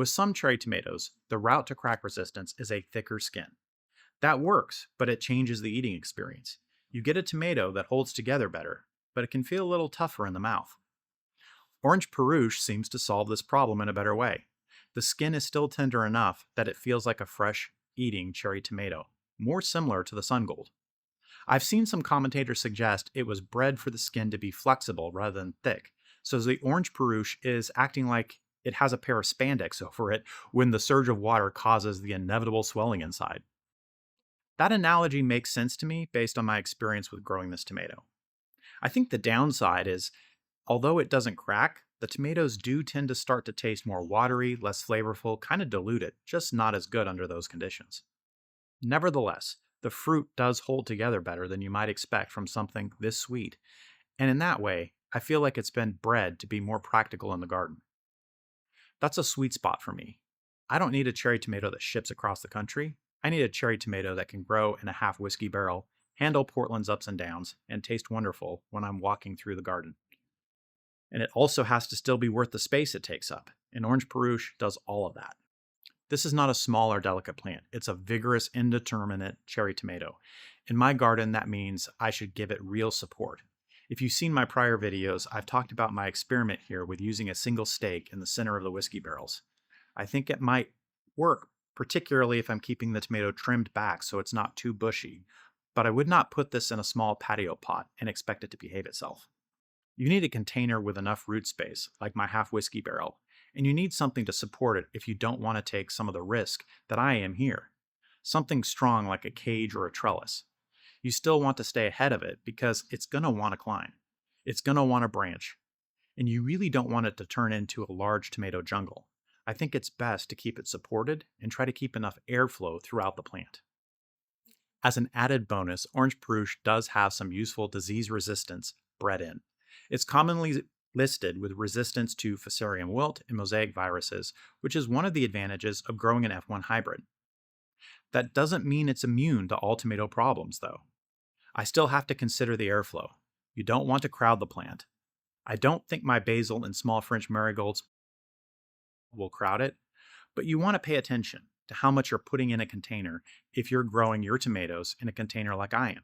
With some cherry tomatoes, the route to crack resistance is a thicker skin. That works, but it changes the eating experience. You get a tomato that holds together better, but it can feel a little tougher in the mouth. Orange Paruche seems to solve this problem in a better way. The skin is still tender enough that it feels like a fresh, eating cherry tomato, more similar to the Sun Gold. I've seen some commentators suggest it was bred for the skin to be flexible rather than thick, so the Orange Paruche is acting like it has a pair of spandex over it when the surge of water causes the inevitable swelling inside. That analogy makes sense to me based on my experience with growing this tomato. I think the downside is, although it doesn't crack, the tomatoes do tend to start to taste more watery, less flavorful, kind of diluted, just not as good under those conditions. Nevertheless, the fruit does hold together better than you might expect from something this sweet, and in that way, I feel like it's been bred to be more practical in the garden. That's a sweet spot for me. I don't need a cherry tomato that ships across the country. I need a cherry tomato that can grow in a half whiskey barrel, handle Portland's ups and downs, and taste wonderful when I'm walking through the garden. And it also has to still be worth the space it takes up, and Orange Peruche does all of that. This is not a small or delicate plant. It's a vigorous, indeterminate cherry tomato. In my garden, that means I should give it real support. If you've seen my prior videos, I've talked about my experiment here with using a single stake in the center of the whiskey barrels. I think it might work, particularly if I'm keeping the tomato trimmed back so it's not too bushy, but I would not put this in a small patio pot and expect it to behave itself. You need a container with enough root space, like my half whiskey barrel, and you need something to support it if you don't want to take some of the risk that I am here. Something strong like a cage or a trellis. You still want to stay ahead of it because it's going to want to climb. It's going to want to branch. And you really don't want it to turn into a large tomato jungle. I think it's best to keep it supported and try to keep enough airflow throughout the plant. As an added bonus, Orange Peruche does have some useful disease resistance bred in. It's commonly listed with resistance to Fusarium wilt and mosaic viruses, which is one of the advantages of growing an F1 hybrid. That doesn't mean it's immune to all tomato problems, though. I still have to consider the airflow. You don't want to crowd the plant. I don't think my basil and small French marigolds will crowd it, but you want to pay attention to how much you're putting in a container if you're growing your tomatoes in a container like I am.